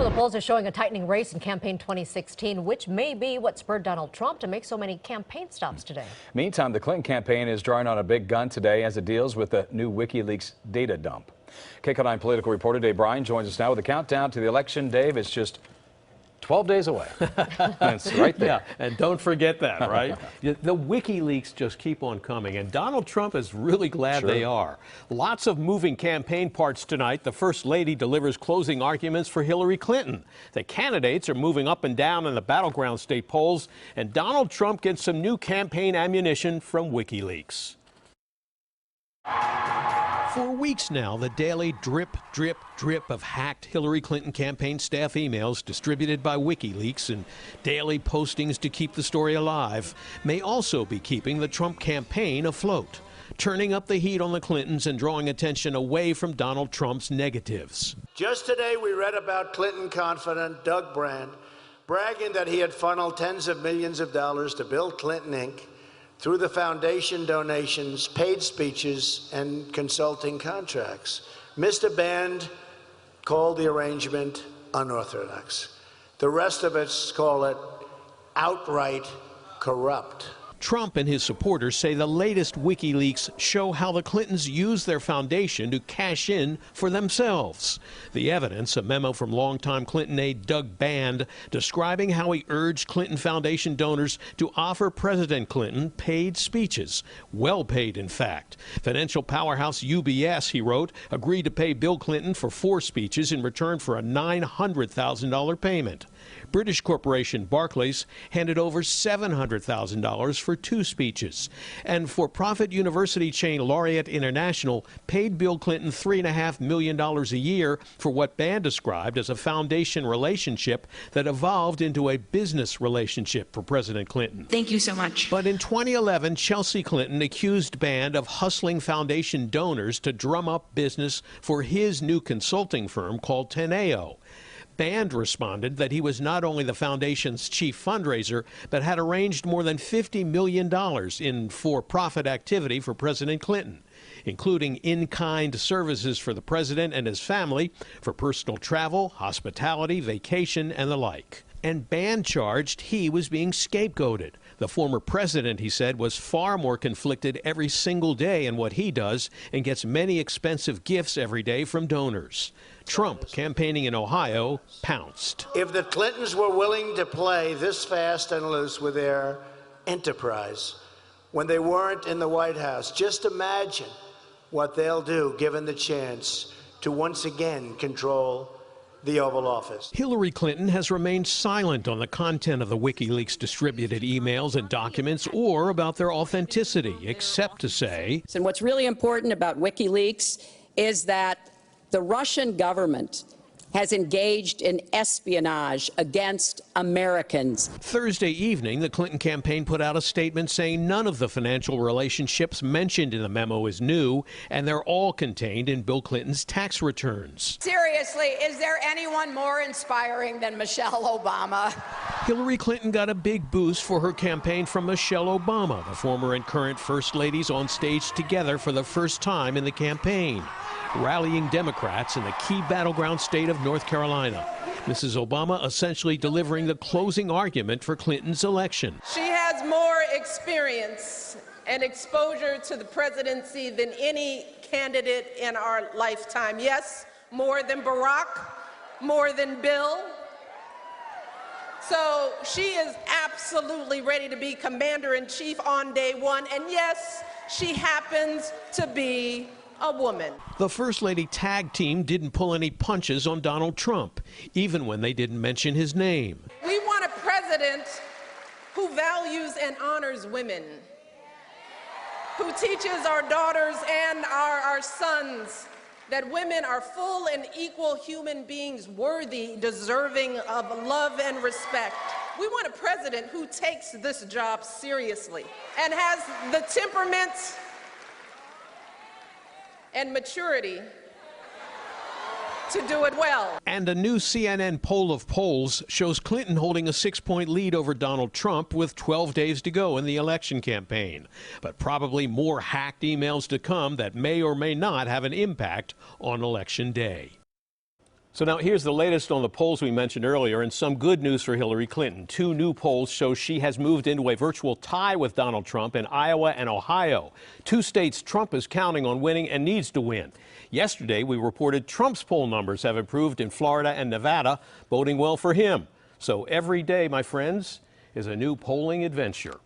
Well, the polls are showing a tightening race in campaign 2016, which may be what spurred Donald Trump to make so many campaign stops today. Meantime, the Clinton campaign is drawing on a big gun today as it deals with the new WikiLeaks data dump. KCAL9 political reporter Dave Bryan joins us now with a countdown to the election. Dave, it's just 12 days away. It's right there. Yeah, and don't forget that, right? The WikiLeaks just keep on coming, and Donald Trump is really glad they are. Lots of moving campaign parts tonight. The First Lady delivers closing arguments for Hillary Clinton. The candidates are moving up and down in the battleground state polls, and Donald Trump gets some new campaign ammunition from WikiLeaks. For weeks now, the daily drip, drip, drip of hacked Hillary Clinton campaign staff emails distributed by WikiLeaks and daily postings to keep the story alive may also be keeping the Trump campaign afloat, turning up the heat on the Clintons and drawing attention away from Donald Trump's negatives. Just today, we read about Clinton confidant Doug Brand bragging that he had funneled tens of millions of dollars to Bill Clinton, Inc., through the foundation donations, paid speeches, and consulting contracts. Mr. Band called the arrangement unorthodox. The rest of us call it outright corrupt. Trump and his supporters say the latest WikiLeaks show how the Clintons used their foundation to cash in for themselves. The evidence, a memo from longtime Clinton aide Doug Band, describing how he urged Clinton Foundation donors to offer President Clinton paid speeches. Well paid, in fact. Financial powerhouse UBS, he wrote, agreed to pay Bill Clinton for 4 speeches in return for a $900,000 payment. British corporation Barclays handed over $700,000 for 2 speeches. And for-profit university chain Laureate International paid Bill Clinton $3.5 million a year for what Band described as a foundation relationship that evolved into a business relationship for President Clinton. Thank you so much. But in 2011, Chelsea Clinton accused Band of hustling foundation donors to drum up business for his new consulting firm called Teneo. Band responded that he was not only the foundation's chief fundraiser, but had arranged more than $50 million in for-profit activity for President Clinton, including in-kind services for the president and his family for personal travel, hospitality, vacation, and the like. And Band charged he was being scapegoated. The former president, he said, was far more conflicted every single day in what he does and gets many expensive gifts every day from donors. Trump, campaigning in Ohio, pounced. If the Clintons were willing to play this fast and loose with their enterprise when they weren't in the White House, just imagine what they'll do given the chance to once again control the Oval Office. Hillary Clinton has remained silent on the content of the WikiLeaks distributed emails and documents or about their authenticity, except to say, and what's really important about WikiLeaks is that the Russian government has engaged in espionage against Americans. Thursday evening, the Clinton campaign put out a statement saying none of the financial relationships mentioned in the memo is new, and they're all contained in Bill Clinton's tax returns. Seriously, is there anyone more inspiring than Michelle Obama? Hillary Clinton got a big boost for her campaign from Michelle Obama, the former and current First Ladies on stage together for the first time in the campaign, rallying Democrats in the key battleground state of North Carolina. Mrs. Obama essentially delivering the closing argument for Clinton's election. She has more experience and exposure to the presidency than any candidate in our lifetime. Yes, more than Barack, more than Bill. So she is absolutely ready to be commander-in-chief on day one. And yes, she happens to be a woman. The First Lady tag team didn't pull any punches on Donald Trump, even when they didn't mention his name. We want a president who values and honors women, who teaches our daughters and our sons that women are full and equal human beings, worthy, deserving of love and respect. We want a president who takes this job seriously and has the temperament and maturity to do it well. And a new CNN poll of polls shows Clinton holding a 6-point lead over Donald Trump with 12 days to go in the election campaign. But probably more hacked emails to come that may or may not have an impact on Election Day. So now here's the latest on the polls we mentioned earlier, and some good news for Hillary Clinton. 2 new polls show she has moved into a virtual tie with Donald Trump in Iowa and Ohio, 2 states Trump is counting on winning and needs to win. Yesterday, we reported Trump's poll numbers have improved in Florida and Nevada, boding well for him. So every day, my friends, is a new polling adventure.